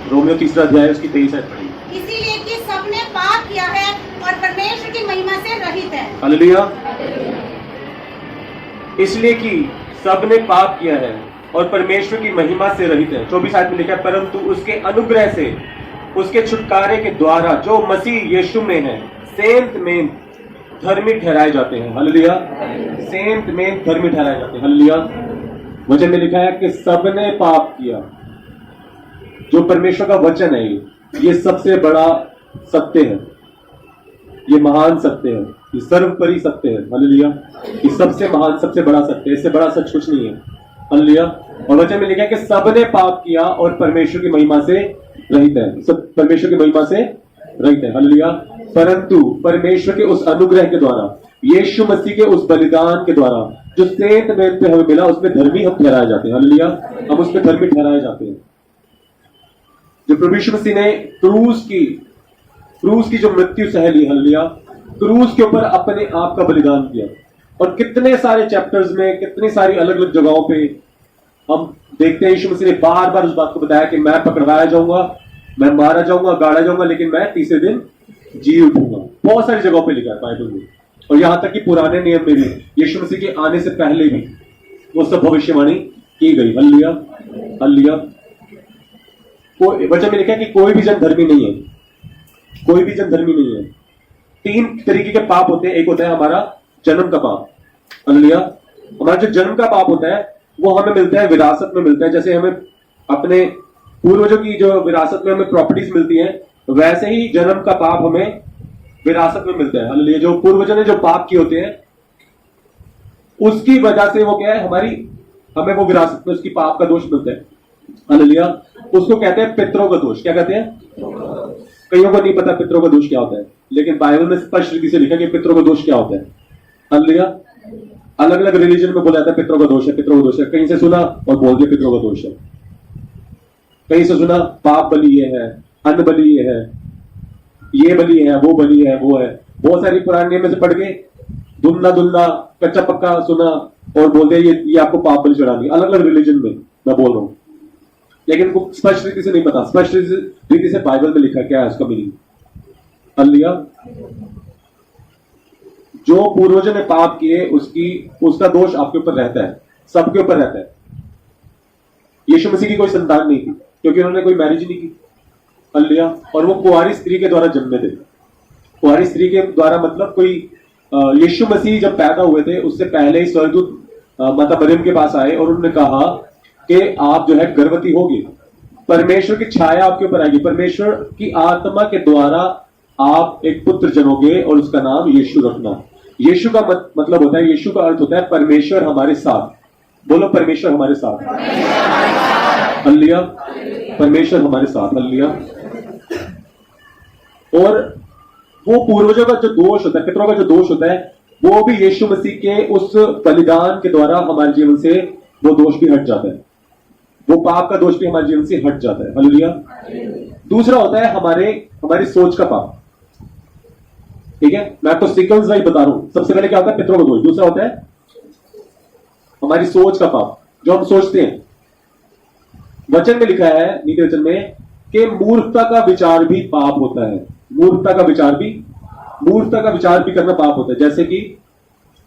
Romeo 3 अध्याय उसकी 23 आयत पढ़ी। इसीलिए कि सबने पाप किया है और परमेश्वर की महिमा से रहित है। हालेलुया। इसलिए कि सबने पाप किया है और परमेश्वर की महिमा से रहित है। 24 आयत में लिखा है, परंतु उसके अनुग्रह से उसके छुटकारे के द्वारा जो मसीह यीशु में है सेंत में धर्मी ठहराए जाते हैं। हालेलुया। सेंत में धर्मी ठहराए जाते हैं। हालेलुया। वचन में लिखा है कि सबने पाप किया। जो परमेश्वर का वचन है ये सबसे बड़ा सत्य है, ये महान सत्य है, ये सर्वोपरि सत्य है। हालेलुया। ये सबसे महान सबसे बड़ा सत्य है, इससे बड़ा सच कुछ नहीं है। हालेलुया। और वचन में लिखा है कि सबने पाप किया और परमेश्वर की महिमा से रहित है। सब परमेश्वर की महिमा से रहित है। हालेलुया। परंतु परमेश्वर के उस अनुग्रह के द्वारा, यीशु मसीह के उस बलिदान के द्वारा जो सेंत मेल पे हमें मिला, उसमें धर्मी हम ठहराए जाते हैं। हालेलुया। हम उसमें धर्मी ठहराए जाते हैं। जो प्रभु यीशु मसीह ने क्रूस की जो मृत्यु सह ली, हालेलुया, क्रूस के ऊपर अपने आप का बलिदान किया। और कितने सारे चैप्टर्स में, कितनी सारी अलग अलग जगहों पे हम देखते हैं यीशु मसीह ने बार बार उस बात को बताया कि मैं पकड़वाया जाऊंगा, मैं मारा जाऊंगा, गाड़ा जाऊंगा, लेकिन मैं तीसरे दिन जी उठूंगा। बहुत सारी जगहों पे लिखा है बाइबल में। और यहां तक कि पुराने नियम में भी यीशु मसीह के आने से पहले भी वो सब भविष्यवाणी की गई। हालेलुया। हालेलुया। वचन में लिखा है कि कोई भी जन धर्मी नहीं है, कोई भी जन धर्मी नहीं है। 3 तरीके के पाप होते हैं। एक होता है हमारा जन्म का पाप। हालेलुया। हमारा जो जन्म का पाप होता है वो हमें मिलता है, विरासत में मिलता है। जैसे हमें अपने पूर्वजों की जो विरासत में हमें प्रॉपर्टीज मिलती है, वैसे ही जन्म का पाप हमें विरासत में मिलता है। हालेलुया। जो पूर्वजों ने जो पाप किए होते हैं उसकी वजह से वो क्या है, हमें वो विरासत में उसकी पाप का दोष मिलता है। हालेलुया। उसको कहते हैं पितरों का दोष। क्या कहते हैं? कईयों को नहीं पता पितरों का दोष क्या होता है, लेकिन बाइबल में स्पष्ट रीति से लिखा कि पितरों का दोष क्या होता है। हालेलुया। अलग अलग रिलीजन में बोला जाता है पितरों का दोष है, पितरों का दोष है। कहीं से सुना और बोल दिया पितरों का दोष है। कहीं से सुना पाप बलि ये है, अन्न बलि ये है, ये बलि है, वो बलि है, वो है। बहुत सारी पुराने नियम में से पढ़ के धुंधला कच्चा पक्का सुना और बोलते ये आपको पाप बलि चढ़ानी। अलग अलग रिलीजन में मैं बोल रहा हूं, लेकिन इनको स्पष्ट रीति से नहीं पता। स्पष्ट रीति से बाइबल में लिखा क्या है उसका मीनिंग। हालेलुया। जो पूर्वजों ने पाप किए उसका दोष आपके ऊपर रहता है, सबके ऊपर रहता है। यीशु मसीह की कोई संतान नहीं थी क्योंकि उन्होंने कोई मैरिज नहीं की। हालेलुया। और वो कुंवारी स्त्री के द्वारा जन्मे थे। कुंवारी स्त्री के द्वारा मतलब कोई यीशु मसीह जब पैदा हुए थे उससे पहले ही स्वर्गदूत माता मरियम के पास आए और उन्होंने कहा कि आप जो है गर्भवती होगी, परमेश्वर की छाया आपके ऊपर आएगी, परमेश्वर की आत्मा के द्वारा आप एक पुत्र जनोगे और उसका नाम यीशु रखना। यीशु का मतलब होता है, यीशु का अर्थ होता है परमेश्वर हमारे साथ। बोलो परमेश्वर हमारे साथ। हालेलुया। परमेश्वर हमारे साथ। हालेलुया। और वो पूर्वजों का जो दोष होता है, पितरों का जो दोष होता है, वो भी यीशु मसीह के उस बलिदान के द्वारा हमारे जीवन से वो दोष भी हट जाता है। वो पाप का दोष भी हमारे जीवन से हट जाता है। हालेलुया। दूसरा होता है हमारी सोच का पाप। ठीक है, मैं आपको सीक्वेंस वाइज बता रहा हूं। सबसे पहले क्या होता है? पितरों का दोष। दूसरा होता है हमारी सोच का पाप, जो हम सोचते हैं। वचन में लिखा है, नीति वचन में, कि मूर्खता का विचार भी पाप होता है। मूर्खता का विचार भी करना पाप होता है। जैसे कि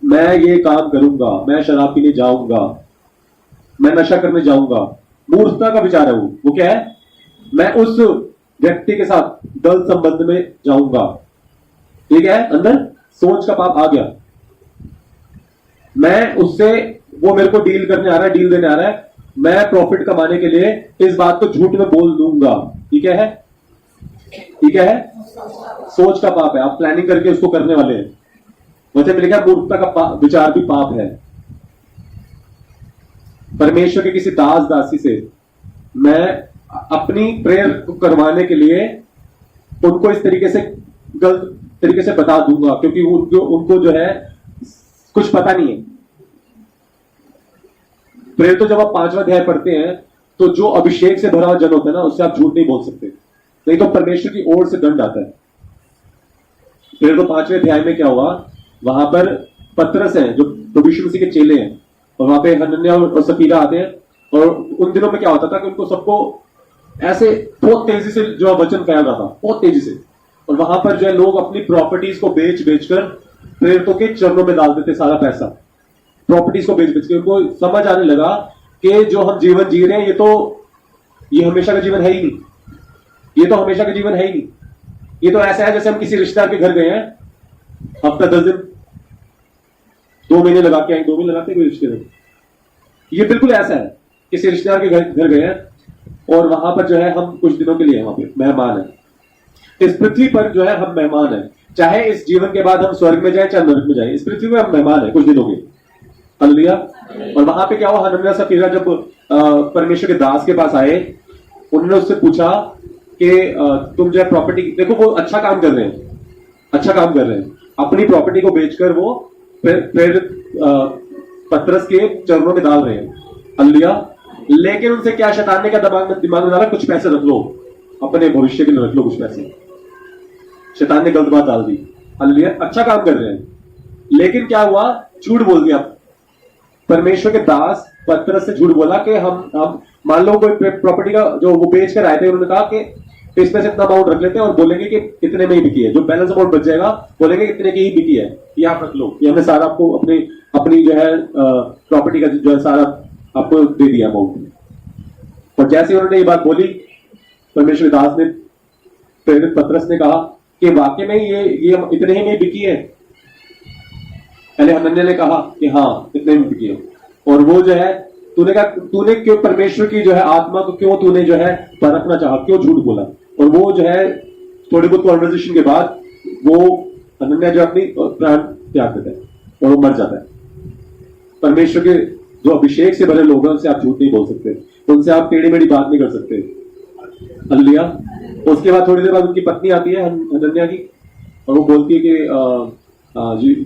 मैं ये काम करूंगा, मैं शराब पीने जाऊंगा, मैं नशा करने जाऊंगा। मूर्खता का विचार है वो क्या है? मैं उस व्यक्ति के साथ गलत संबंध में जाऊंगा। ठीक है, अंदर सोच का पाप आ गया। मैं उससे, वो मेरे को डील करने आ रहा है, डील देने आ रहा है, मैं प्रॉफिट कमाने के लिए इस बात को झूठ में बोल दूंगा। ठीक है, ठीक है, सोच का पाप है। आप प्लानिंग करके उसको करने वाले हैं। वचन में लिखा मूर्खता का विचार भी पाप है। परमेश्वर के किसी दास दासी से मैं अपनी प्रेयर को करवाने के लिए उनको इस तरीके से गलत तरीके से बता दूंगा, क्योंकि उनको जो है कुछ पता नहीं है। प्रेयर तो जब आप 5वां अध्याय पढ़ते हैं तो जो अभिषेक से भरा हुआ जन होता है ना, उससे आप झूठ नहीं बोल सकते, नहीं तो परमेश्वर की ओर से दंड आता है। प्रेयर तो 5वें अध्याय में क्या हुआ, वहां पर पतरस है जो प्रभु यीशु मसीह के चेले हैं, और वहां पे हनन्याह और सफीरा आते हैं। और उन दिनों में क्या होता था कि उनको सबको ऐसे बहुत तेजी से जो वचन फैल रहा था, बहुत तेजी से। और वहां पर जो है लोग अपनी प्रॉपर्टीज को बेच बेचकर प्रेरितों के चरणों में डाल देते सारा पैसा, प्रॉपर्टीज को बेच बेच के। उनको समझ आने लगा कि जो हम जीवन जी रहे हैं ये हमेशा का जीवन है ही नहीं, ये तो हमेशा का जीवन है ही नहीं। ये तो ऐसा है जैसे हम किसी रिश्तेदार के घर गए हैं, हफ्ता 10 दिन 2 महीने लगा के आए, 2 महीने लगाते कोई रिश्ते में। ये बिल्कुल ऐसा है, किसी रिश्तेदार के घर गए हैं और वहां पर जो है हम कुछ दिनों के लिए वहां पे मेहमान है। इस पृथ्वी पर जो है हम मेहमान है, चाहे इस जीवन के बाद हम स्वर्ग में जाए चाहे नरक में जाए, इस पृथ्वी में हम मेहमान है कुछ दिनों के। हालेलुया। और वहां पे क्या हुआ, हनन्याह सफीरा जब परमेश्वर के दास के पास आए, उन्होंने उससे पूछा कि तुम जो है प्रॉपर्टी, देखो वो अच्छा काम कर रहे हैं, अच्छा काम कर रहे हैं, अपनी प्रॉपर्टी को बेचकर वो प्रेरित पतरस के चरणों में डाल रहे हैं। हालेलुया। लेकिन उनसे क्या शैतान ने क्या दिमाग में डाला, कुछ पैसे रख लो, अपने भविष्य के लिए रख लो कुछ पैसे। शैतान ने गलत बात डाल दी। हालेलुया। अच्छा काम कर रहे हैं, लेकिन क्या हुआ, झूठ बोल दिया। परमेश्वर के दास पतरस से झूठ बोला कि हम मान लो कोई प्रॉपर्टी का जो वो बेच कर आए थे, उन्होंने कहा कि इसमें से इतना अमाउंट रख लेते हैं और बोलेंगे कि इतने में ही बिकी है, जो बैलेंस अमाउंट बच जाएगा बोलेंगे इतने की ही बिकी है, ये आप रख लो, ये हमने सारा आपको अपनी जो है प्रॉपर्टी का जो है सारा आपको दे दिया अमाउंट। और जैसे उन्होंने ये बात बोली, परमेश्वर दास ने, प्रेरित पतरस ने कहा कि वाकई में ये इतने ही में बिकी है। पहले हनन्याह ने कहा कि हाँ इतने में बिकी है। और वो जो है तूने क्यों परमेश्वर की जो है आत्मा को क्यों तूने जो है परखना चाहा, क्यों झूठ बोला। और वो जो है थोड़ी बहुत कॉन्वर्सेशन के बाद वो हनन्याह जो अपनी प्राण त्याग देता है और वो मर जाता है। परमेश्वर के जो अभिषेक से भरे लोग हैं उनसे आप झूठ नहीं बोल सकते, उनसे आप टेढ़ी मेढ़ी बात नहीं कर सकते। हालेलुया। उसके बाद थोड़ी देर बाद उनकी पत्नी आती है हनन्याह की, और वो बोलती है कि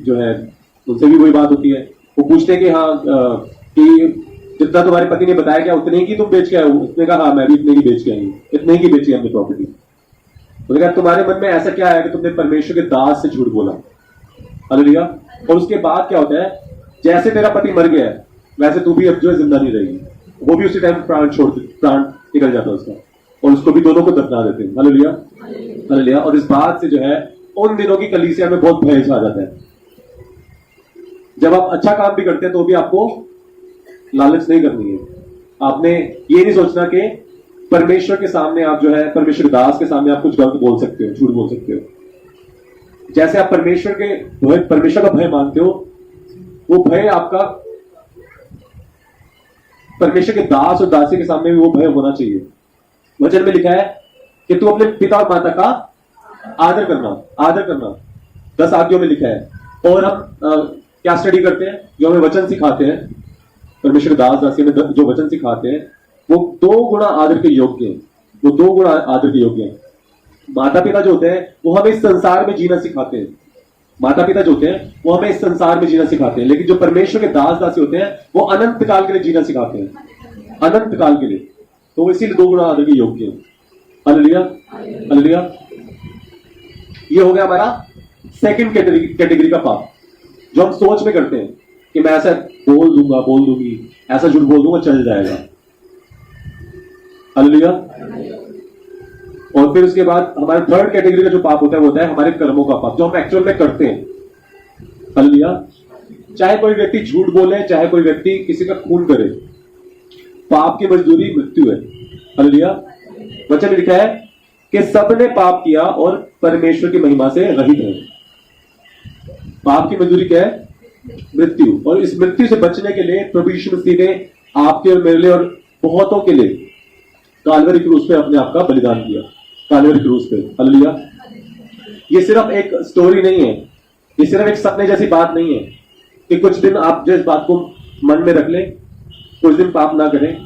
जो है उनसे भी वही बात होती है। वो पूछते हैं कि हाँ कि जितना तुम्हारे पति ने बताया क्या उतने ही की तुम बेच के आए हो। उसने कहा हाँ मैं भी इतने की बेच के आई हूँ, इतने ही की बेची हमने प्रॉपर्टी। उसने कहा तुम्हारे मन में ऐसा क्या है कि तुमने परमेश्वर के दास से झूठ बोला। हालेलुया। और उसके बाद क्या होता है, जैसे तेरा पति मर गया है वैसे तू भी अब जो है जिंदा नहीं रहेगी। वो भी उसी टाइम प्राण निकल जाता है उसका, और उसको भी दोनों को दफना देते हैं। हालेलुया। हालेलुया। और इस बात से जो है उन दिनों की कलीसिया में बहुत भय छा जाता है। जब आप अच्छा काम भी करते हैं तो भी आपको लालच नहीं करनी है। आपने ये नहीं सोचना कि परमेश्वर के सामने आप जो है परमेश्वर दास के सामने आप कुछ गलत बोल सकते हो, झूठ बोल सकते हो। जैसे आप परमेश्वर का भय मानते हो, वो भय आपका परमेश्वर के दास और दासी के सामने भी वो भय होना चाहिए। वचन में लिखा है कि तू अपने पिता और माता का आदर करना 10 आज्ञों में लिखा है। और हम क्या स्टडी करते हैं, जो हमें वचन सिखाते हैं, परमेश्वर दास दासी में जो वचन सिखाते हैं वो 2 गुना आदर के योग्य हैं। वो 2 गुना आदर के योग्य हैं। माता पिता जो होते हैं वो हमें इस संसार में जीना सिखाते हैं। माता पिता जो होते हैं वो हमें इस संसार में जीना सिखाते हैं, लेकिन जो परमेश्वर के दास दासी होते हैं वो अनंत काल के लिए जीना सिखाते हैं, अनंत काल के लिए। तो इसीलिए 2 गुना आदर के योग्य हैं। हालेलुया। हालेलुया। ये हो गया हमारा सेकंड कैटेगरी का पाप, जो हम सोच में करते हैं कि मैं ऐसा बोल दूंगी, ऐसा झूठ बोल दूंगा चल जाएगा। हालेलुया। और फिर उसके बाद हमारे थर्ड कैटेगरी का जो पाप होता है वो होता है हमारे कर्मों का पाप, जो हम एक्चुअल में करते हैं। हालेलुया। चाहे कोई व्यक्ति झूठ बोले, चाहे कोई व्यक्ति किसी का खून करे, पाप की मजदूरी मृत्यु है। हालेलुया। वचन में लिखा है कि सबने पाप किया और परमेश्वर की महिमा से रहित है। पाप की मजदूरी क्या है? मृत्यु। और इस मृत्यु से बचने के लिए प्रभु यीशु मसीह ने आपके और मेरे लिए और बहुतों के लिए कालवरी क्रूस पे अपने आप का बलिदान किया, कालवरी क्रूस पे। हालेलुया। ये सिर्फ एक स्टोरी नहीं है, ये सिर्फ एक सपने जैसी बात नहीं है कि कुछ दिन आप जिस बात को मन में रख लें, कुछ दिन पाप ना करें,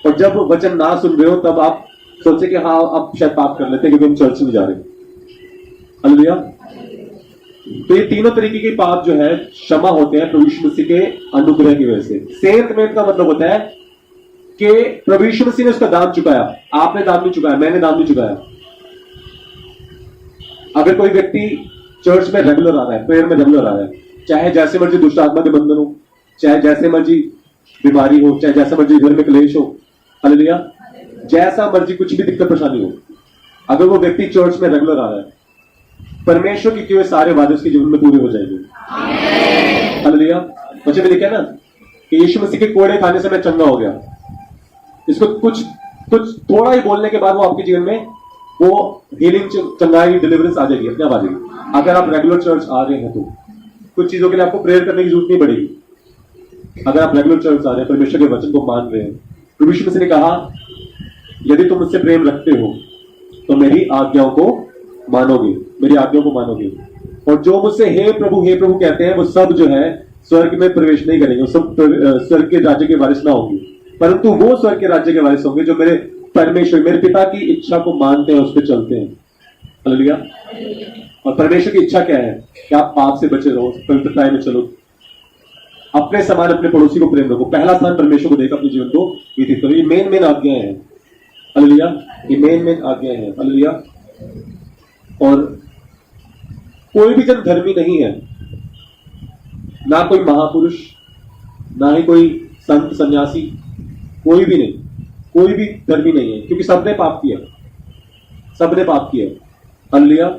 और जब वचन ना सुन रहे हो तब आप सोचे कि हाँ अब शायद पाप कर लेते हैं क्योंकि हम चर्च में जा रहे हैं। हालेलुया। तो ये तीनों तरीके के पाप जो है क्षमा होते हैं प्रभु यीशु मसीह के अनुग्रह की वजह से। सेंट मेंट का मतलब होता है कि प्रभु यीशु मसीह ने उसका दाम चुकाया, आपने दाम नहीं चुकाया, मैंने दाम नहीं चुकाया। अगर कोई व्यक्ति चर्च में रेगुलर आ रहा है, प्रेयर में रेगुलर आ रहा है, चाहे जैसे मर्जी दुष्ट आत्मा के बंधन हो, चाहे जैसे मर्जी बीमारी हो, चाहे जैसे मर्जी घर में क्लेश हो, हालेलुया, जैसा मर्जी कुछ भी दिक्कत परेशानी हो, अगर वो व्यक्ति चर्च में रेगुलर आ रहा है, परमेश्वर की किए हुए सारे वादे उसके जीवन में पूरे हो जाएंगे। हालेलुया। बच्चे में लिखा है ना कि यीशु मसीह के कोड़े खाने से मैं चंगा हो गया। इसको कुछ थोड़ा ही बोलने के बाद वो आपके जीवन में वो हीलिंग, चंगाई, डिलीवरेंस आ जाएगी, अपने आप आ जाएगी। अगर आप रेगुलर चर्च आ रहे हैं तो कुछ चीजों के लिए आपको प्रेयर करने की जरूरत नहीं पड़ेगी। अगर आप रेगुलर चर्च आ रहे हैं, परमेश्वर के वचन को मान रहे हैं, प्रभु यीशु मसीह ने कहा यदि तुम मुझसे प्रेम रखते हो तो मेरी आज्ञाओं को मानोगे, मेरी आज्ञाओं को मानोगे। और जो मुझसे हे प्रभु कहते हैं वो सब जो है स्वर्ग में प्रवेश नहीं करेंगे, वो सब स्वर्ग के राज्य के वारिस ना होंगे, परंतु वो स्वर्ग के राज्य के वारिस होंगे जो मेरे परमेश्वर, मेरे पिता की इच्छा को मानते हैं, उस पर चलते हैं। हालेलुया। और परमेश्वर की इच्छा क्या है कि आप पाप से बचे रहो, पवित्रता में चलो, अपने समान अपने पड़ोसी को प्रेम रखो। पहला स्थान परमेश्वर को देकर अपने जीवन को व्यतीत करो। ये मेन आज्ञाएं हैं। हालेलुया। ये मेन आज्ञाएं हैं। हालेलुया। और कोई भी जन धर्मी नहीं है, ना कोई महापुरुष, ना ही कोई संत सन्यासी, कोई भी नहीं, कोई भी धर्मी नहीं है, क्योंकि सबने पाप किया, सबने पाप किया। हालेलुया।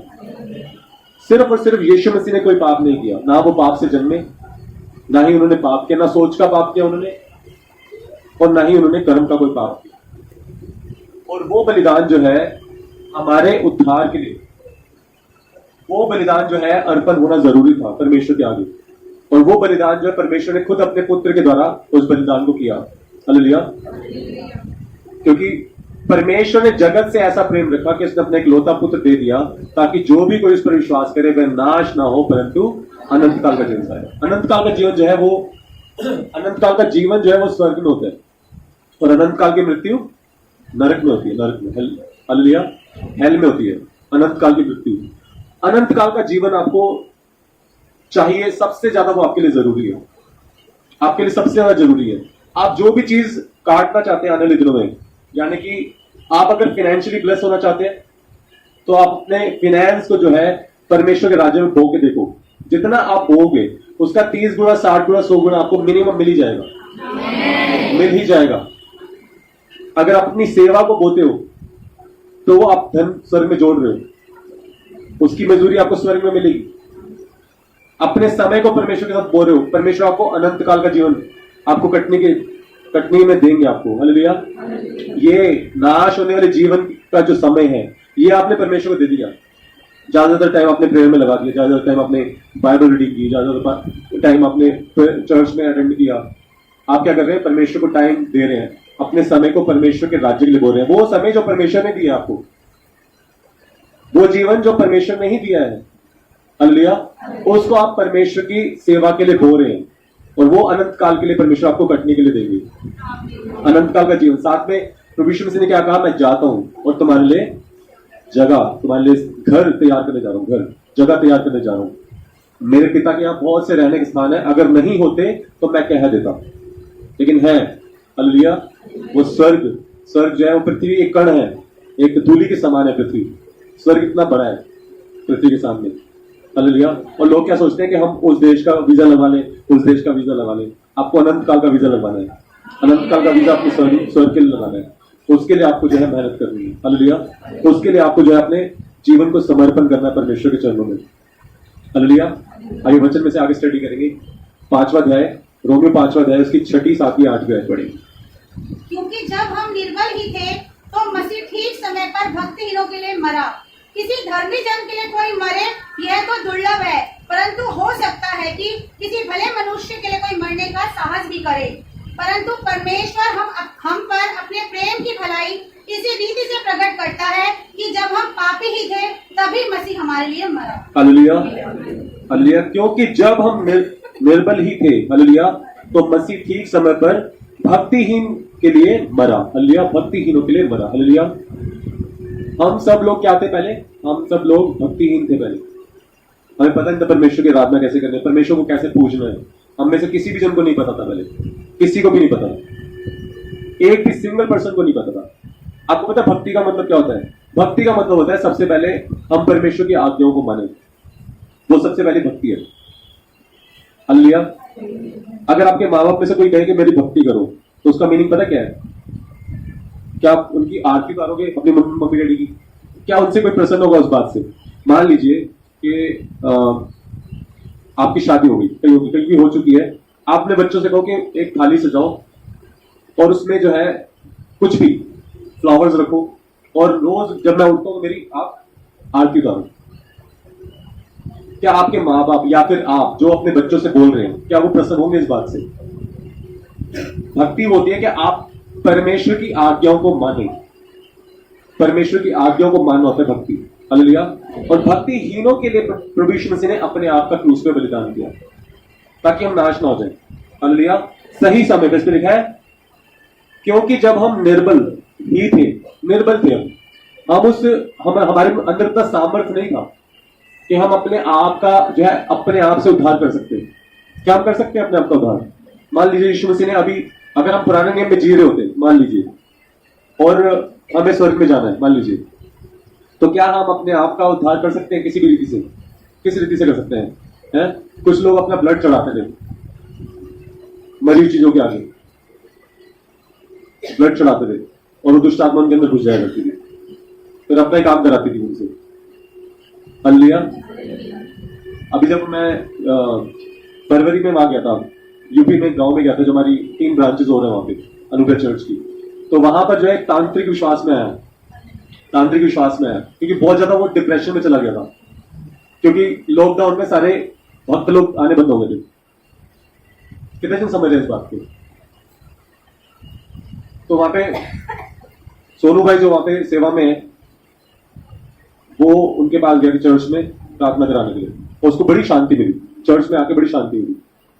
सिर्फ और सिर्फ यीशु मसीह ने कोई पाप नहीं किया, ना वो पाप से जन्मे, ना ही उन्होंने पाप किया, ना सोच का पाप किया उन्होंने, और ना ही उन्होंने कर्म का कोई पाप किया। और वो बलिदान जो है हमारे उद्धार के लिए, वो बलिदान जो है अर्पण होना जरूरी था परमेश्वर के आगे। और वो बलिदान जो है परमेश्वर ने खुद अपने पुत्र के द्वारा उस बलिदान को किया। हालेलुया। क्योंकि परमेश्वर ने जगत से ऐसा प्रेम रखा कि उसने अपने इकलौता पुत्र दे दिया, ताकि जो भी कोई उस पर विश्वास करे वह नाश ना हो परंतु अनंत काल का जीवन पाए। अनंत काल का जीवन जो है वो, अनंत काल का जीवन जो है वो स्वर्ग में होता है, और अनंत काल की मृत्यु नरक में होती है, नरक में, हालेलुया, हेल में होती है अनंत काल की मृत्यु। अनंत काल का जीवन आपको चाहिए, सबसे ज्यादा वो आपके लिए जरूरी है, आपके लिए सबसे ज्यादा जरूरी है। आप जो भी चीज काटना चाहते हैं आने वाले दिनों में, यानी कि आप अगर फाइनेंशियली ब्लेस होना चाहते हैं तो आप अपने फाइनेंस को जो है परमेश्वर के राज्य में बो के देखो। जितना आप बोगे उसका 30 गुना, 60 गुना, 100 गुना आपको मिनिमम मिल ही जाएगा, मिल ही जाएगा। अगर आप अपनी सेवा को बोते हो तो वो आप धन स्वर्ग में जोड़ रहे हो, उसकी मजदूरी आपको स्वर्ग में मिलेगी। अपने समय को परमेश्वर के साथ बो रहे हो, परमेश्वर आपको अनंत काल का जीवन आपको कटनी में देंगे आपको। हालेलुया। ये नाश होने वाले जीवन का जो समय है ये आपने परमेश्वर को दे दिया। ज्यादातर टाइम आपने प्रेयर में लगा दिया, ज्यादातर टाइम आपने बाइबल रीडिंग की, ज्यादातर टाइम आपने चर्च में अटेंड किया। आप क्या कर रहे हैं? परमेश्वर को टाइम दे रहे हैं, अपने समय को परमेश्वर के राज्य के लिए बो रहे हैं। वो समय जो परमेश्वर ने दिया आपको, वो जीवन जो परमेश्वर ने ही दिया है, हालेलुया, उसको आप परमेश्वर की सेवा के लिए बो रहे हैं, और वो अनंत काल के लिए परमेश्वर आपको कटने के लिए देंगे। अनंत काल का जीवन। साथ में प्रभु यीशु मसीह ने क्या कहा? मैं जाता हूं और तुम्हारे लिए जगह, तुम्हारे लिए घर तैयार करने जा रहा हूं, घर, जगह तैयार करने जा रहा हूं। मेरे पिता के यहाँ बहुत से रहने के स्थान है, अगर नहीं होते तो मैं कह देता, लेकिन है। हालेलुया। वो स्वर्ग जो है वो पृथ्वी एक कण है, एक धूलि के समान है पृथ्वी। स्वर्ग इतना बड़ा है पृथ्वी के सामने। हालेलुया। और लोग क्या सोचते हैं कि हम उस देश का वीजा लगवा लें, उस देश का वीजा लगवा लें। आपको अनंत काल का वीजा लगवाना है, अनंत काल का वीजा अपने स्वर्ग के लिए लगाना है। उसके लिए आपको जो है मेहनत करनी है। हालेलुया। उसके लिए आपको जो है अपने जीवन को समर्पण करना है परमेश्वर के चरणों में। हालेलुया। आइए वचन में से आगे स्टडी करेंगे। 5वां अध्याय, रोमियो 5वां अध्याय, उसकी 6, 7, 8 आयत पढ़ेंगे। क्योंकि जब हम निर्बल ही थे तो मसीह ठीक समय पर भक्तिहीनों के लिए मरा। किसी धर्मी जन के लिए कोई मरे यह तो दुर्लभ है, परंतु हो सकता है कि किसी भले मनुष्य के लिए कोई मरने का साहस भी करे। परंतु परमेश्वर हम पर अपने प्रेम की भलाई इसी रीति से प्रकट करता है कि जब हम पापी ही थे तभी मसीह हमारे लिए मरा। हालेलुया। हालेलुया। क्योंकि जब हम निर्बल ही थे, हालेलुया, तो मसीह ठीक समय पर भक्तिहीन के लिए मरा। हालेलुया। भक्तिहीनों के लिए मरा। हालेलुया। हम सब लोग क्या थे पहले? हम सब लोग भक्तिहीन थे पहले। हमें पता नहीं था परमेश्वर की आराधना कैसे करनी है, परमेश्वर को कैसे पूजना है। हम में से किसी भी जन को नहीं पता था पहले, किसी को भी नहीं पता, एक भी सिंगल पर्सन को नहीं पता था। आपको पता भक्ति का मतलब क्या होता है? भक्ति का मतलब होता है सबसे पहले हम परमेश्वर की आज्ञाओं को माने, वो सबसे पहली भक्ति है। हालेलुया। अगर आपके माँ बाप में से कोई कहे कि मेरी भक्ति करो, तो उसका मीनिंग पता क्या है? क्या आप उनकी आरती उतारोगे अपनी मम्मी डैडी की? क्या उनसे कोई प्रसन्न होगा उस बात से? मान लीजिए कि आपकी शादी हो गई, कहीं भी हो चुकी है, आपने बच्चों से कहो कि एक थाली सजाओ और उसमें जो है कुछ भी फ्लावर्स रखो और रोज जब मैं उठता हूं मेरी आप आरती उतारो। क्या आपके माँ बाप या फिर आप जो अपने बच्चों से बोल रहे हैं, क्या वो प्रसन्न होंगे इस बात से? भक्ति होती है कि आप परमेश्वर की आज्ञाओं को माने, परमेश्वर की आज्ञाओं को मानना होता है भक्ति। हालेलुया। और भक्तिहीनों के लिए प्रभु यीशु मसीह ने अपने आप का क्रूस पे बलिदान किया ताकि हम नाश ना हो जाए। हालेलुया। सही समय पे इस पे लिखा है, क्योंकि जब हम निर्बल थे, हम हमारे अंदर इतना सामर्थ्य नहीं था कि हम अपने आप का जो है अपने आप से उद्धार कर सकते हैं। क्या हम कर सकते हैं अपने आप का उद्धार? मान लीजिए यीशु मसीह ने अभी, अगर हम पुराने नियम में जी रहे होते मान लीजिए, और हमें स्वर्ग में जाना है मान लीजिए, तो क्या हम अपने आप का उद्धार कर सकते हैं किसी भी रीति से? किस रीति से कर सकते हैं? कुछ लोग अपना ब्लड चढ़ाते थे मरी चीजों के आगे, ब्लड चढ़ाते थे और वो दुष्ट आत्मा उनके अंदर घुस जाया करती थी, फिर अपना ही काम कराती थी उनसे। हालेलुया। अभी जब मैं फरवरी में वहां गया था, यूपी में गांव में गया था, जो हमारी 3 ब्रांचेस हो रहे हैं वहां पे अनुग्रह चर्च की, तो वहां पर जो है तांत्रिक विश्वास में आया, क्योंकि बहुत ज्यादा वो डिप्रेशन में चला गया था, क्योंकि लॉकडाउन में सारे भक्त लोग आने बंद हो गए थे। कितने जन समझ रहे हैं इस बात को? तो वहां पे सोनू भाई जो वहां पे सेवा में है, वो उनके पास गया चर्च में प्रार्थना कराने के लिए, और उसको बड़ी शांति मिली, चर्च में आके बड़ी शांति मिली।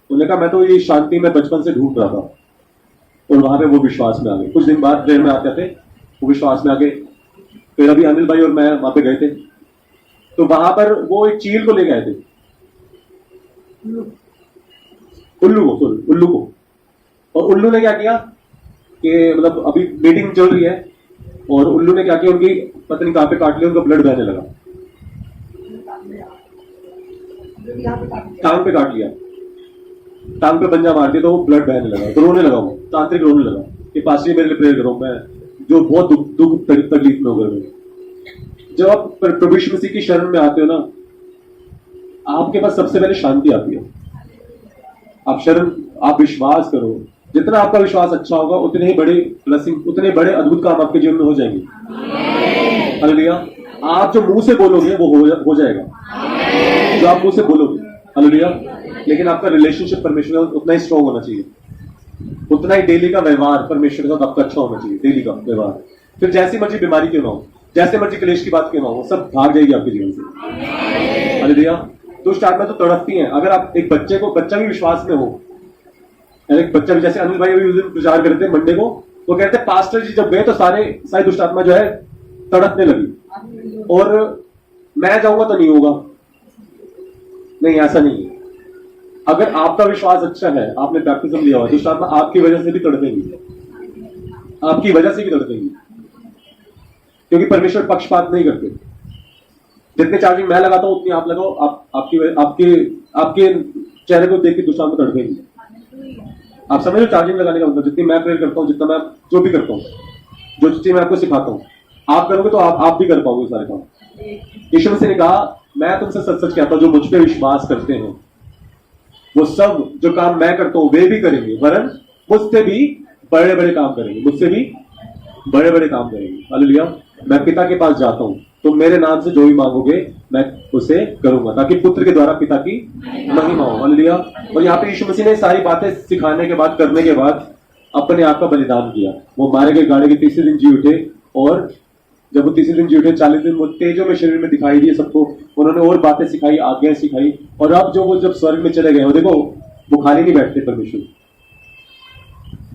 उन्होंने कहा मैं तो ये शांति में बचपन से ढूंढ रहा था, और वहां पे वो विश्वास में आ गए। कुछ दिन बाद प्रेयर में आते थे, वो विश्वास में आ गए। फिर अभी अनिल भाई और मैं वहां पे गए थे, तो वहां पर वो एक चील को ले गए थे, उल्लू को, और उल्लू ने क्या किया कि मतलब अभी मीटिंग चल रही है, और उल्लू ने क्या किया, उनकी पत्नी कहां पे काट लिया, उनका ब्लड बहने लगा, टांग पे काट लिया, टांग पे पंजा मार दिया, तो वो ब्लड बहने लगा, तो रोने लगा, वो तांत्रिक रोने लगा कि पास्टर मेरे लिए प्रेयर करो, मैं जो बहुत दुख तकलीफ में हो गए। जब आप प्रभु यीशु मसीह की शरण में आते हो ना, आपके पास सबसे पहले शांति आती है। आप विश्वास करो, जितना आपका विश्वास अच्छा होगा उतने ही बड़े ब्लेसिंग, उतने बड़े अद्भुत काम आपके जीवन में हो जाएंगे। हालेलुया। आप जो मुंह से बोलोगे वो हो जाएगा, जो आप मुंह से बोलोगे। हालेलुया। लेकिन आपका रिलेशनशिप परमेश्वर का उतना ही स्ट्रॉन्ग होना चाहिए, उतना ही डेली का व्यवहार परमेश्वर के साथ आपका अच्छा होना चाहिए, डेली का व्यवहार। फिर जैसी मर्जी बीमारी क्यों ना हो, जैसे मर्जी क्लेश की बात क्यों ना हो, सब भाग जाएगी आपके जीवन से। हालेलुया। दुष्ट आत्मा तो तड़पती है। अगर आप एक बच्चा भी विश्वास में हो, एक बच्चा भी, जैसे अनिल भाई अभी उस दिन प्रचार करते हैं मंडे को, वो कहते हैं पास्टर जी जब गए तो सारी दुष्ट आत्मा जो है तड़पने लगी, और मैं जाऊंगा तो नहीं होगा। नहीं, ऐसा नहीं है। अगर आपका विश्वास अच्छा है, आपने बैप्टिज्म लिया हुआ, दुष्ट आत्मा आपकी वजह से भी तड़पेंगी, आपकी वजह से भी तड़पेंगी, क्योंकि परमेश्वर पक्षपात नहीं करते। जितने चार्जिंग मैं लगाता हूं उतनी आप लगाओ, आपके चेहरे को देख के दुष्ट आत्मा तड़पेंगी। आप समझ लो चार्जिंग लगाने का मतलब, जितनी मैं प्रेयर करता हूं, जितना मैं जो भी करता हूं, जो चीजें मैं आपको सिखाता हूं, आप करोगे तो आप भी कर पाओगे सारे काम। यीशु मसीह ने कहा, मैं तुमसे सच सच कहता हूं, जो मुझ पर विश्वास करते हैं वो सब जो काम मैं करता हूं वे भी करेंगे, वरन मुझसे भी बड़े बड़े काम करेंगे, मुझसे भी बड़े बड़े काम करेंगे। हालेलुया। मैं पिता के पास जाता हूं, तो मेरे नाम से जो भी मांगोगे मैं उसे करूंगा, ताकि पुत्र के द्वारा पिता की महिमा हो। हालेलुया। और यहाँ पे यीशु मसीह ने सारी बातें सिखाने के बाद, करने के बाद अपने आप का बलिदान किया। वो मारे गए, गाड़े के तीसरे दिन जी उठे, और जब वो तीसरे दिन जी उठे, 40 दिन वो तेजों में शरीर में दिखाई दिए सबको, उन्होंने और बातें सिखाई, आज्ञाएं सिखाई। और अब जो वो जब स्वर्ग में चले गए, वो देखो वो खाली नहीं बैठते परमेश्वर।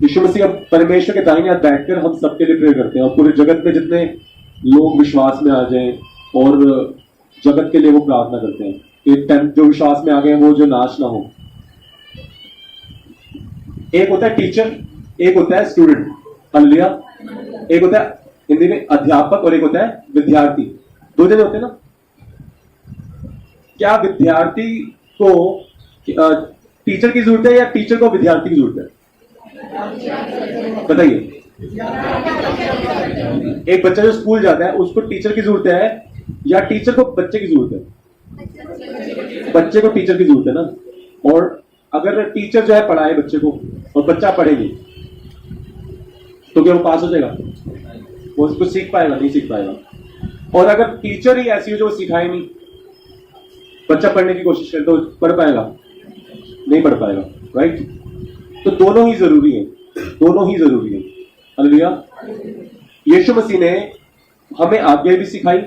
यीशु मसीह अब परमेश्वर के दाहिने हाथ बैठकर हम सबके लिए प्रेयर करते हैं, और पूरे जगत में जितने लोग विश्वास में आ जाएं, और जगत के लिए वो प्रार्थना करते हैं कि जो विश्वास में आ गए वो जो नाश ना हो। एक होता है टीचर, एक होता है स्टूडेंट। हालेलुया। एक होता है हिंदी में अध्यापक, और एक होता है विद्यार्थी। 2 जने होते हैं ना। क्या विद्यार्थी को टीचर की जरूरत है या टीचर को विद्यार्थी की जरूरत है? बताइए। एक बच्चा जो स्कूल जाता है उसको टीचर की जरूरत है या टीचर को बच्चे की जरूरत है? बच्चे को टीचर की जरूरत है ना। और अगर टीचर जो है पढ़ाए बच्चे को और बच्चा पढ़े नहीं तो क्या वो पास हो जाएगा? वो कुछ सीख पाएगा? नहीं सीख पाएगा। और अगर टीचर ही ऐसी हो जो सिखाए नहीं, बच्चा पढ़ने की कोशिश करे तो पढ़ पाएगा? नहीं पढ़ पाएगा, राइट? तो दोनों ही जरूरी है, दोनों ही जरूरी है। हालेलुया। यीशु मसीह ने हमें आज्ञा भी सिखाई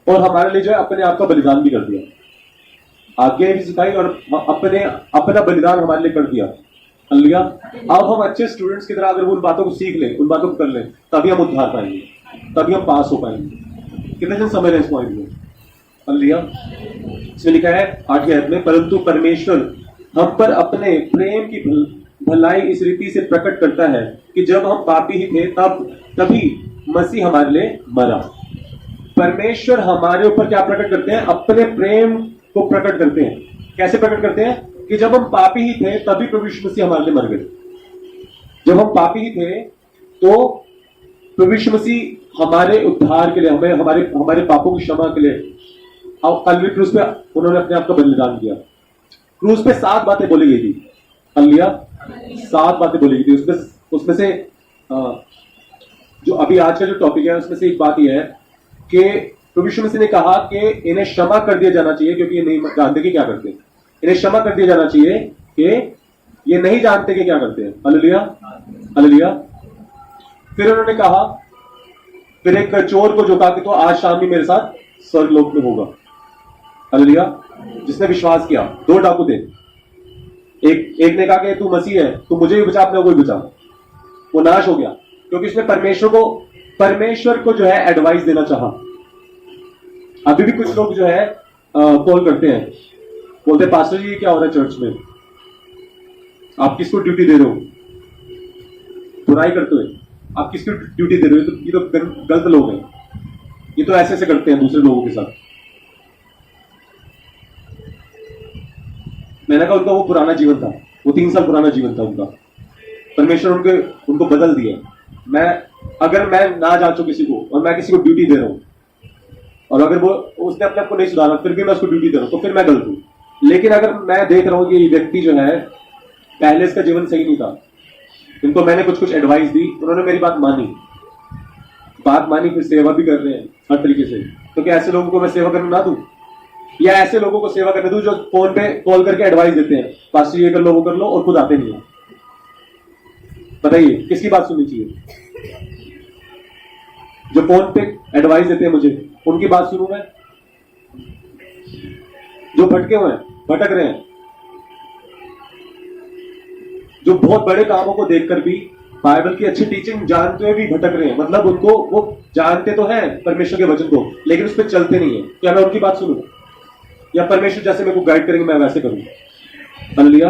और हमारे लिए जो है अपने आप का बलिदान भी कर दिया। आज्ञा भी सिखाई और अपना बलिदान हमारे लिए कर दिया। हालेलुया। अब हम अच्छे स्टूडेंट्स की तरह अगर उन बातों को सीख लें, उन बातों को कर लें, तभी हम उद्धार पाएंगे, तभी हम पास हो पाएंगे। कितने जन समझ रहे हैं इस पॉइंट में? हालेलुया। इसमें लिखा है 8वीं आयत में, परंतु परमेश्वर हम पर अपने प्रेम की भलाई इस रीति से प्रकट करता है कि जब हम पापी ही थे तभी मसीह हमारे लिए मरा। परमेश्वर हमारे ऊपर क्या प्रकट करते हैं? अपने प्रेम को प्रकट करते हैं। कैसे प्रकट करते हैं? कि जब हम पापी ही थे तभी प्रभु यीशु मसीह हमारे लिए मर गए। जब हम पापी ही थे तो प्रभु यीशु मसीह हमारे उद्धार के लिए, हमें हमारे पापों की क्षमा के लिए कल्वरी क्रूस पे उन्होंने अपने आप का बलिदान किया। क्रूस पे 7 बातें बोली गई थी। हालेलुया। 7 बातें बोली गई थी। उसमें से जो अभी आज का जो टॉपिक है उसमें से एक बात यह है कि प्रभु यीशु मसीह ने कहा कि इन्हें क्षमा कर दिया जाना चाहिए क्योंकि ये नहीं जानते कि क्या करते हैं। इन्हें क्षमा कर दिया जाना चाहिए कि ये नहीं जानते कि क्या करते हैं। हालेलुया। हालेलुया। फिर उन्होंने कहा, फिर एक चोर को झुका के तो आज शाम ही मेरे साथ स्वर्गलोक में होगा। हालेलुया। जिसने विश्वास किया। 2 डाकू थे। एक ने कहा कि तू मसीह है, तू मुझे भी बचा, अपने को भी बचा। वो नाश हो गया क्योंकि उसने परमेश्वर को जो है एडवाइस देना चाहा। अभी भी कुछ लोग जो है कॉल करते हैं, बोलते हैं पास्टर जी क्या हो रहा है चर्च में, आप किसको ड्यूटी दे रहे हो? बुराई करते हुए आप किसको ड्यूटी दे रहे हो? ये तो गलत लोग हैं, ये तो ऐसे करते हैं दूसरे लोगों के साथ। मैंने कहा उनका वो पुराना जीवन था, वो 3 साल पुराना जीवन था उनका। परमेश्वर उनको बदल दिया। अगर मैं ना जांचूं किसी को और मैं किसी को ड्यूटी दे रहा हूं और अगर वो उसने अपने आप को नहीं सुधारा फिर भी मैं उसको ड्यूटी दे रहा हूं तो फिर मैं गलत हूं। लेकिन अगर मैं देख रहा हूं कि ये व्यक्ति जो है पहले इसका जीवन सही नहीं था, इनको मैंने कुछ एडवाइस दी, उन्होंने मेरी बात मानी, फिर सेवा भी कर रहे हैं हर तरीके से, तो क्या ऐसे लोगों को मैं सेवा करने ना दूं? या ऐसे लोगों को सेवा करने दूं जो फोन पे कॉल करके एडवाइस देते हैं, पास्टर ये कर लो वो कर लो, और खुद आते नहीं है? बताइए किसकी बात सुननी चाहिए? जो फोन पे एडवाइस देते हैं मुझे, उनकी बात सुनूं मैं? जो भटके हुए हैं, भटक रहे हैं, जो बहुत बड़े कामों को देखकर भी बाइबल की अच्छी टीचिंग जानते हुए भी भटक रहे हैं, मतलब उनको वो जानते तो हैं परमेश्वर के वचन को लेकिन उस पर चलते नहीं है, क्या मैं उनकी बात सुनूं? या परमेश्वर जैसे मेरे को गाइड करेंगे मैं वैसे करूं? हालेलुया।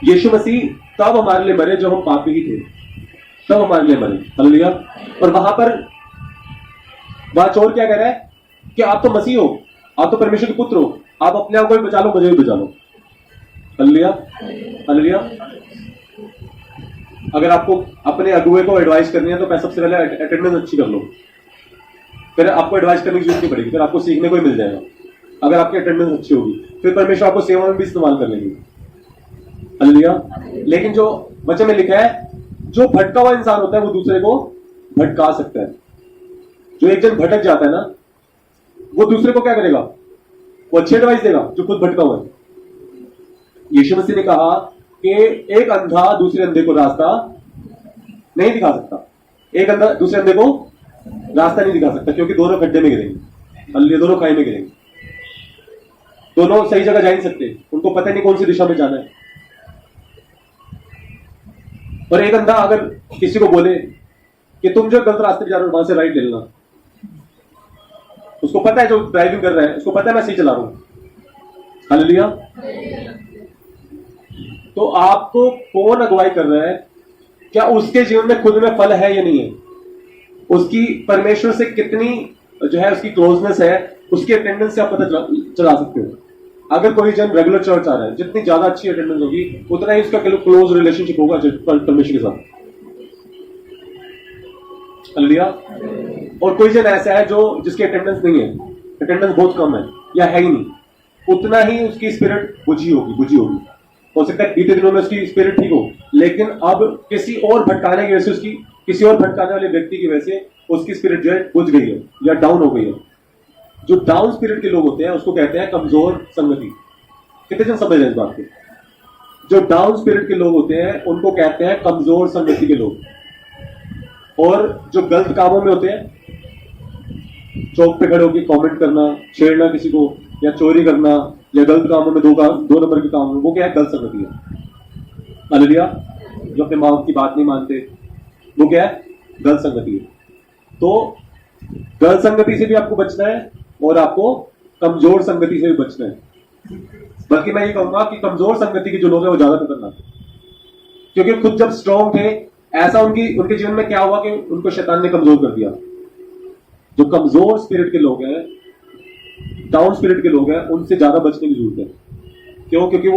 यीशु मसीह तब हमारे लिए मरे जब हम पापी ही थे, तब हमारे लिए मरे। हालेलुया। और वहां चोर क्या कह रहा है कि आप तो मसीह हो, आप तो परमेश्वर के पुत्र हो, आप अपने आप को भी बचा लो, मुझे भी बचा लो। हालेलुया। हालेलुया। अगर आपको अपने अगुए को एडवाइस करनी है तो सबसे पहले अटेंडेंस अच्छी कर लो, फिर आपको एडवाइस करने की जरूरत नहीं पड़ेगी, फिर आपको सीखने को ही मिल जाएगा। अगर आपकी अटेंडेंस अच्छी होगी फिर परमेश्वर आपको सेवा में भी इस्तेमाल कर लेंगे। हालेलुया। लेकिन जो वचन में लिखा है, जो भटका हुआ इंसान होता है वो दूसरे को भटका सकता है। जो एक जन भटक जाता है ना, वो दूसरे को क्या करेगा? वो अच्छी एडवाइस देगा जो खुद भटका हुआ है। यीशु मसीह ने कहा कि एक अंधा दूसरे अंधे को रास्ता नहीं दिखा सकता, एक अंधा दूसरे अंधे को रास्ता नहीं दिखा सकता, क्योंकि दोनों गड्ढे में गिरेंगे, दोनों खाई में गिरेंगे, दोनों सही जगह जा नहीं सकते, उनको पता नहीं कौन सी दिशा में जाना है। और एक अंधा अगर किसी को बोले कि तुम जो गलत रास्ते पे जा रहे हो वहां से राइट ले लेना, उसको पता है, जो ड्राइविंग कर रहा है उसको पता है मैं सही चला रहा हूं। हालेलुया। तो आपको कौन अगुवाई कर रहा है? क्या उसके जीवन में खुद में फल है या नहीं है? उसकी परमेश्वर से कितनी जो है उसकी क्लोजनेस है, उसकी अटेंडेंस से आप पता चला सकते हो। अगर कोई जन रेगुलर चर्च आ रहा है, जितनी ज्यादा अच्छी अटेंडेंस होगी उतना ही उसका क्लोज रिलेशनशिप होगा परमेश्वर के साथ। हालेलुया। और कोई जन ऐसा है जो जिसकी अटेंडेंस नहीं है, अटेंडेंस बहुत कम है या है ही नहीं, उतना ही उसकी स्पिरिट बुझी होगी। हो सकता है बीते दिनों में उसकी स्पिरिट ठीक हो, लेकिन अब किसी और भटकाने की वजह से, उसकी किसी और भटकाने वाले व्यक्ति की वजह से उसकी स्पिरिट जो है बुझ गई है या डाउन हो गई है। जो डाउन स्पिरिट के लोग होते हैं उसको कहते हैं कमजोर संगति। कितने जन समझ रहे हैं इस बात को? जो डाउन स्पिरिट के लोग होते हैं उनको कहते हैं कमजोर संगति के लोग। और जो गलत कामों में होते हैं, चौक पे खड़े होकर कमेंट करना, छेड़ना किसी को, या चोरी करना, या गलत कामों में दो नंबर के काम में, वो क्या है? गलत संगति है। हालेलुया। जो अपने माँ की बात नहीं मानते, वो क्या है? गलत संगति है। तो गलत संगति से भी आपको बचना है और आपको कमजोर संगति से भी बचना है। बल्कि मैं ये कहूंगा कि कमजोर संगति के जो लोग हैं वो ज्यादा खतरनाक है, क्योंकि खुद जब स्ट्रांग थे, ऐसा उनके जीवन में क्या हुआ कि उनको शैतान ने कमजोर कर दिया। जो कमजोर स्पिरिट के लोग हैं, डाउन स्पिरिट के लोग हैं, उनसे ज्यादा बचने की जरूरत है। क्यों? क्योंकि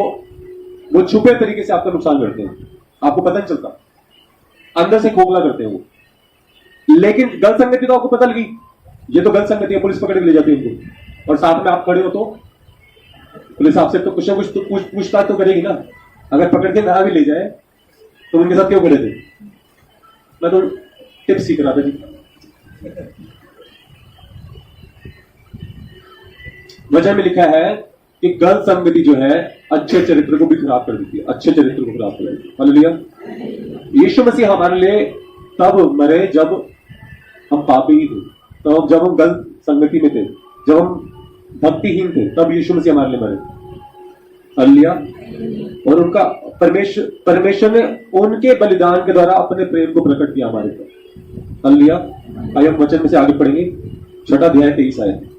वो छुपे तरीके से आपका नुकसान करते हैं, आपको पता नहीं चलता, अंदर से खोखला करते हैं वो। लेकिन गलत संगति तो आपको पता लगी, ये तो गलत संगति है, पुलिस पकड़ के ले जाती है उनको, और साथ में आप खड़े हो तो पुलिस आपसे तो कुछ ना कुछ तो पूछताछ तो करेगी ना। अगर पकड़ के ना भी ले जाए तो उनके साथ क्यों खड़े थे? मैं तो टिप्स सीख रहा था जी। वचन में लिखा है कि गलत संगति जो है अच्छे चरित्र को भी खराब कर देती है, अच्छे चरित्र को खराब कर देती है। हालेलुया। यीशु मसीह हमारे लिए तब मरे जब हम पापी ही थे, तो जब हम गलत संगति में थे, जब हम भक्तिहीन थे, तब यीशु मसीह हमारे लिए मरे। हालेलुया। और उनका परमेश्वर ने उनके बलिदान के द्वारा अपने प्रेम को प्रकट किया हमारे पर। हालेलुया। आइए हम वचन में से आगे पढ़ेंगे, 6 अध्याय 23 आयत।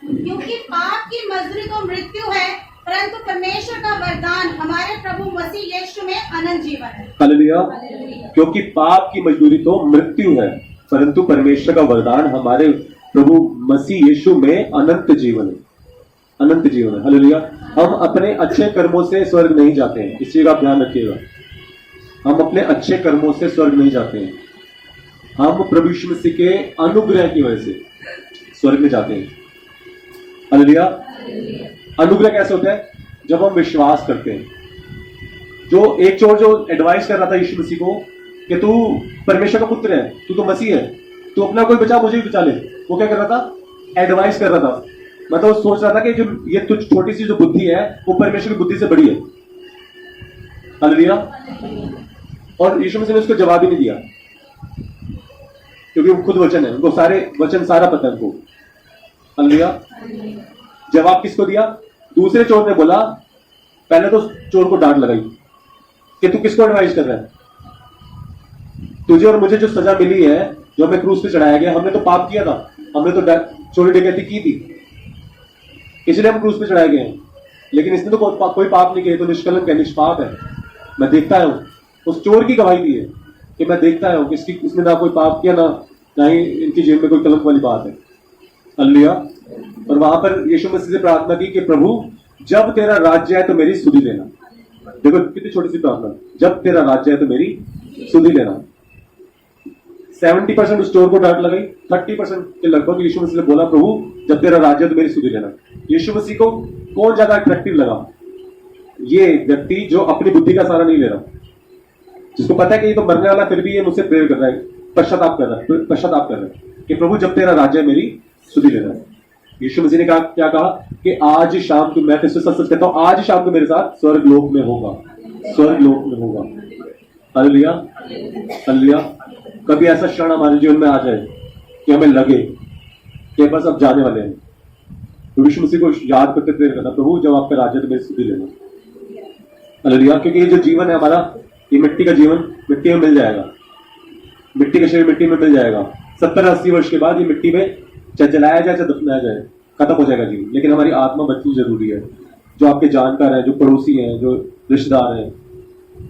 क्योंकि पाप की मजदूरी तो मृत्यु है, परंतु परमेश्वर का वरदान हमारे प्रभु मसीह यीशु में अनंत जीवन है। हालेलुया। क्योंकि पाप की मजदूरी तो मृत्यु है, परंतु परमेश्वर का वरदान हमारे प्रभु मसीह यीशु में अनंत जीवन है। अनंत जीवन है। हालेलुया। हम अपने अच्छे कर्मों से स्वर्ग नहीं जाते हैं, इस चीज का ध्यान रखिएगा। हम अपने अच्छे कर्मों से स्वर्ग नहीं जाते हैं, हम प्रभु यीशु मसीह के अनुग्रह की वजह से स्वर्ग में जाते हैं। हालेलुया। अनुग्रह कैसे होता है? जब हम विश्वास करते हैं। जो एक चोर जो एडवाइस कर रहा था यीशु मसीह को कि तू परमेश्वर का पुत्र है, तू तो मसीह है, तू अपना कोई बचा, मुझे भी बचा ले, वो क्या कर रहा था? एडवाइस कर रहा था। मतलब वो सोच रहा था कि जो ये तुझ छोटी सी जो बुद्धि है वो परमेश्वर की बुद्धि से बड़ी है। हालेलुया। और यीशु मसीह ने उसको जवाब ही नहीं दिया, क्योंकि वो खुद वचन है, उनको सारे वचन सारा पता है उनको। हालेलुया। जवाब किसको दिया? दूसरे चोर ने बोला, पहले तो चोर को डांट लगाई कि तू किसको एडवाइस कर रहा है? तुझे और मुझे जो सजा मिली है, जो हमें क्रूस पे चढ़ाया गया, हमने तो पाप किया था, हमने तो चोरी डकैती की थी, इसलिए हम क्रूस पे चढ़ाए गए हैं। लेकिन इसने तो कोई पाप नहीं किया, तो निष्कलंक है, निष्पाप है। मैं देखता हूं, उस चोर की गवाही दी है कि मैं देखता हूं कि इसने ना कोई पाप किया, ना ही इनकी जेब में कोई कलंक वाली बात है। हालेलुया। और वहां पर यीशु मसीह से प्रार्थना की कि प्रभु जब तेरा राज्य है तो मेरी सुधि लेना। देखो कितनी छोटी सी प्रार्थना, जब तेरा राज्य है तो मेरी सुधि लेना। 70% उस चोर को डांट लगाई, 30% के लगभग यीशु मसीह ने बोला, प्रभु जब तेरा राज्य है तो मेरी सुधि लेना। यीशु मसीह को कौन ज्यादा अट्रैक्टिव लगा? ये व्यक्ति जो अपनी बुद्धि का सहारा नहीं ले रहा, जिसको पता है कि ये तो मरने वाला, फिर भी ये मुझसे प्रेयर कर रहा है, पश्चाताप कर रहा है कि प्रभु जब तेरा राज्य है मेरी सुधि लेना है। यीशु मसीह ने कहा, क्या कहा कि आज शाम को, मैं तुझसे सच कहता हूं, आज शाम को मेरे साथ स्वर्ग लोक में होगा, स्वर्ग लोक में होगा। हालेलुया। हालेलुया। कभी ऐसा क्षण हमारे जीवन में आ जाए कि हमें लगे कि बस अब जाने वाले हैं, तो यीशु मसीह को याद करते प्रेयर करना, प्रभु जब आपका राज्य तो मेरी सुधि लेना। हालेलुया। क्योंकि ये जो जीवन है हमारा, ये मिट्टी का जीवन मिट्टी में मिल जाएगा, मिट्टी का शरीर मिट्टी में मिल जाएगा। 70-80 वर्ष के बाद ये मिट्टी में चाहे जलाया जाए चाहे दफनाया जाए, खत्म हो जाएगा जीवन। लेकिन हमारी आत्मा बचनी जरूरी है। जो आपके जानकार हैं, जो पड़ोसी हैं, जो रिश्तेदार हैं,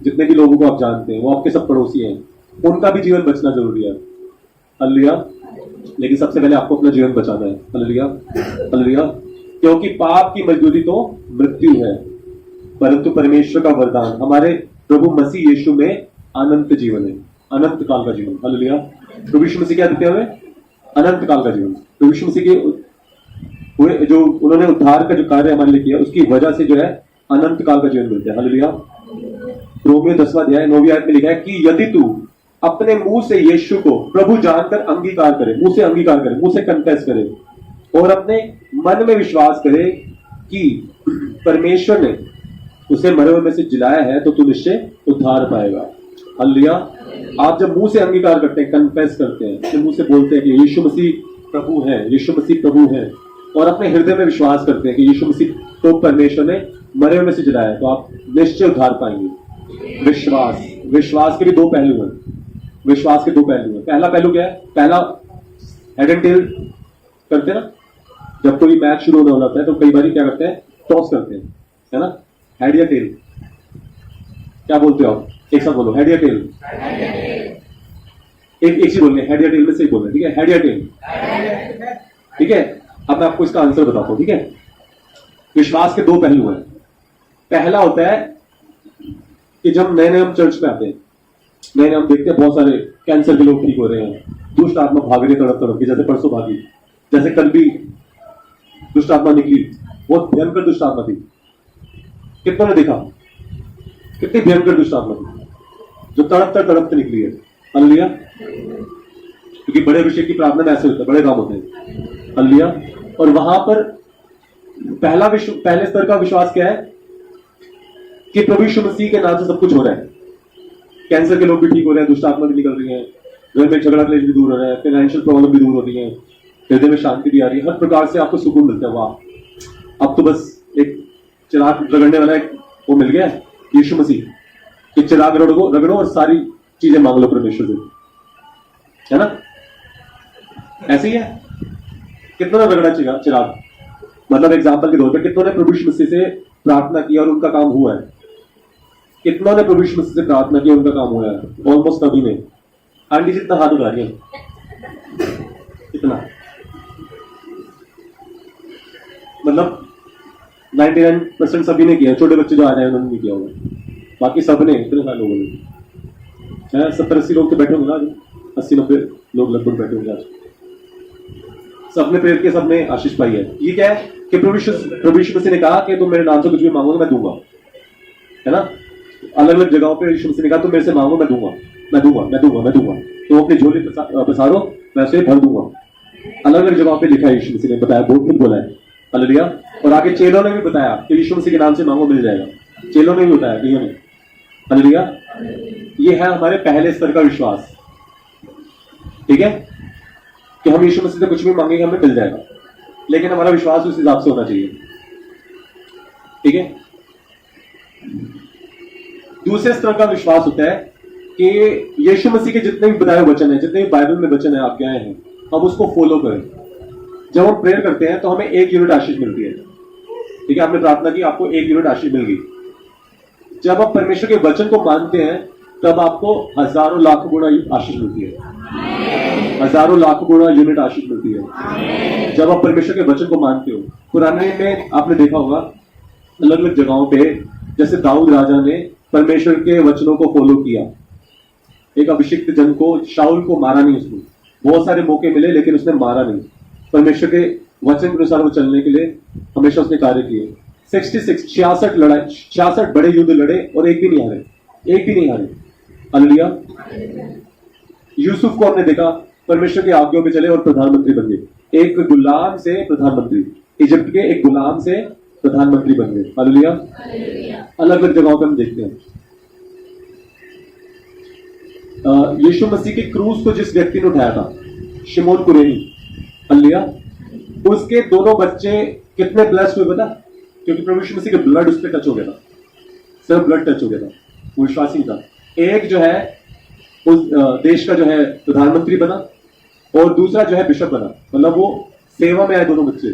जितने भी लोगों को आप जानते हैं वो आपके सब पड़ोसी हैं, उनका भी जीवन बचना जरूरी है। हालेलुया। लेकिन सबसे पहले आपको अपना जीवन बचाना है। हालेलुया। हालेलुया। क्योंकि पाप की मजदूरी तो मृत्यु है, परंतु परमेश्वर का वरदान हमारे प्रभु मसीह यीशु में अनंत जीवन है। अनंत काल का जीवन। हालेलुया। प्रभु यीशु मसीह क्या देते हैं हमें? अनंत काल का जीवन। प्रभु यीशु मसीह के पूरे जो उन्होंने उद्धार का जो कार्य हमारे लिए किया उसकी वजह से जो है अनंत काल का जीवन मिलता है। हालेलुया। रोमियो 10वां अध्याय 9वीं आयत में लिखा है कि यदि तू अपने मुंह से यीशु को प्रभु जानकर अंगीकार करे, मुंह से अंगीकार करे, मुंह से कन्फेस करे और अपने मन में विश्वास करे कि परमेश्वर ने उसे मरे हुए में से जिलाया है तो तू निश्चय उद्धार पाएगा। हालेलुया। आप जब मुंह से अंगीकार करते हैं, कन्फेस करते हैं, तो मुंह से बोलते हैं कि यीशु मसीह प्रभु है, यीशु मसीह प्रभु है, और अपने हृदय में विश्वास करते हैं कि यीशु मसीह तो परमेश्वर ने मरे हुए में से जिलाया है, तो आप निश्चय उद्धार पाएंगे। विश्वास, विश्वास के भी दो पहलू हैं। विश्वास के दो पहलू हैं। पहला पहलू क्या है? पहला हेड एंड टेल करते हैं ना, जब कोई मैच शुरू होने वाला होता है तो कई बार क्या करते हैं? टॉस करते हैं, है ना? हेड या टेल, क्या बोलते हो आप? एक साथ बोलो, हेड या टेल। एक चीज बोलने, हेड या टेल में से ही बोलना, ठीक है? हेड या टेल, ठीक है? अब मैं आपको इसका आंसर बताता हूं, ठीक है? विश्वास के दो पहलू हैं। पहला होता है कि जब नए नए हम चर्च में आते हैं, नए नए हम देखते हैं बहुत सारे कैंसर के लोग ठीक हो रहे हैं, दुष्ट आत्मा भाग रही तड़प तड़प की, जैसे परसों भागी, जैसे कल भी दुष्ट आत्मा निकली, बहुत भयंकर दुष्ट आत्मा थी। कितनों ने देखा कितनी भयंकर दुष्ट आत्मा थी जो तड़पते निकली है। हालेलुया। क्योंकि बड़े अभिषेक की प्रार्थना में ऐसे होता है, बड़े काम होते हैं। हालेलुया। और वहां पर पहले स्तर का विश्वास क्या है? कि प्रभु यीशु मसीह के नाम से सब कुछ हो रहा है। कैंसर के लोग भी ठीक हो रहे हैं, दुष्ट आत्मा भी निकल रही है, घर में झगड़ा क्लेश भी दूर हो रहा है, फाइनेंशियल प्रॉब्लम भी दूर हो रही है, हृदय में शांति भी आ रही है, हर प्रकार से आपको सुकून मिलता है। वाह, अब तो बस एक चिराग रगड़ने वाला एक वो मिल गया है, यीशु मसीह कि चिराग रगड़ो और सारी चीजें मांग लो परमेश्वर से, है ना? ऐसे ही है। कितनों ने रगड़ा चिराग? मतलब एग्जाम्पल के तौर पर कितनों ने प्रभु यीशु मसीह से प्रार्थना की और उनका काम हुआ है? कितनों ने प्रभु यीशु मसीह से प्रार्थना की, उनका काम हुआ है? ऑलमोस्ट सभी ने। आंटी जितना हाथ उठा रही है, इतना, मतलब 99% सभी ने किया। छोटे बच्चे जो आ जाए उन्होंने नहीं किया होगा, बाकी सब ने, इतने सारे लोगों ने। 70-80 लोग तो बैठे होंगे ना, 80-90 लोग लगभग बैठे होंगे आज। सबने प्रेयर किया, सबने आशीष पाई है। ये क्या है कि प्रभु यीशु मसीह ने कहा कि तुम मेरे नाम से कुछ भी मांगोगे मैं दूंगा, है ना? अलग अलग जगहों पे यीशु मसीह ने कहा तुम मेरे से मांगो मैं दूंगा, मैं दूंगा, मैं दूंगा, मैं दूंगा, तो अपनी झोली पसारो मैं उसे भर दूंगा। अलग अलग जगहों पे लिखा है, यीशु मसीह ने बताया, बहुत कुछ बोला है। हालेलुया। और आगे चेलों ने भी बताया कि यीशु मसीह के नाम से मांगो मिल जाएगा। चेलों ने भी बताया, कईयों ने। हालेलुया। ये है हमारे पहले स्तर का विश्वास, ठीक है? कि हम यीशु मसीह से कुछ भी मांगेंगे हमें मिल जाएगा, लेकिन हमारा विश्वास उस हिसाब से होना चाहिए, ठीक है? दूसरे स्तर का विश्वास होता है कि यीशु मसीह के जितने भी बताए वचन है, जितने भी बाइबल में वचन है, आज्ञाएं हैं, हम उसको फॉलो करें। जब हम प्रेयर करते हैं तो हमें 1 यूनिट आशीष मिलती है, ठीक है? आपने प्रार्थना की, आपको 1 यूनिट आशीष मिल गई। जब आप परमेश्वर के वचन को मानते हैं तब आपको हजारों लाख गुना आशीष मिलती है, हजारों लाख गुना यूनिट आशीष मिलती है जब आप परमेश्वर के वचन को मानते हो। पुराने में आपने देखा होगा अलग अलग जगहों पे, जैसे दाऊद राजा ने परमेश्वर के वचनों को फॉलो किया, एक अभिषिक्त जन को, शाऊल को मारा नहीं उसने, बहुत सारे मौके मिले लेकिन उसने मारा नहीं। परमेश्वर के वचन के अनुसार वो चलने के लिए हमेशा उसने कार्य किए। 66 बड़े युद्ध लड़े और एक भी नहीं हारे, एक भी नहीं हारे। हालेलुया। यूसुफ को हमने देखा, परमेश्वर की आज्ञा पे चले और प्रधानमंत्री बन गए। एक गुलाम से प्रधानमंत्री, इजिप्ट के एक गुलाम से प्रधानमंत्री बन गए। हालेलुया। अलग अलग जगहों पर हम देखते हैं। यीशु मसीह की क्रूस को जिस व्यक्ति ने उठाया था, शिमोन कुरेनी, हालेलुया, उसके दोनों बच्चे कितने ब्लेस्ड हुए पता? क्योंकि प्रभु यीशु मसीह का ब्लड उस पर टच हो गया था, सिर्फ ब्लड टच हो गया था, वो विश्वासी था। एक जो है उस देश का जो है प्रधानमंत्री बना और दूसरा जो है बिशप बना, मतलब वो सेवा में आए दोनों बच्चे।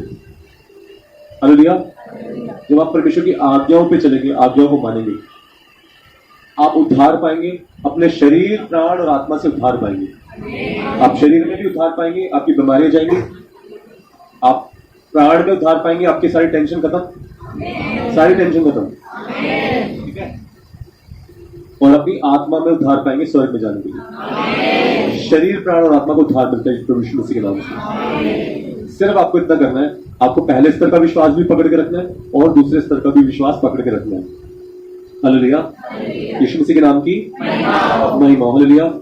हालेलुया। जब आप परमेश्वर की आज्ञाओं पे चलेंगे, आज्ञाओं को मानेंगे, आप उद्धार पाएंगे, अपने शरीर, प्राण और आत्मा से उद्धार पाएंगे। आप शरीर में भी उद्धार पाएंगे, आपकी बीमारियां जाएंगी, आप प्राण में उद्धार पाएंगे, आपकी सारी टेंशन खत्म, सारी टेंशन खत्म, ठीक है? और अपनी आत्मा में उद्धार पाएंगे स्वर्ग में जाने के लिए। शरीर प्राण और आत्मा को उद्धार मिलता है प्रभु यीशु मसीह के नाम से। सिर्फ आपको इतना करना है, आपको पहले स्तर का विश्वास भी पकड़ के रखना है और दूसरे स्तर का भी विश्वास पकड़ के रखना है। हालेलुया, यीशु मसीह के नाम की महिमा। हालेलुया।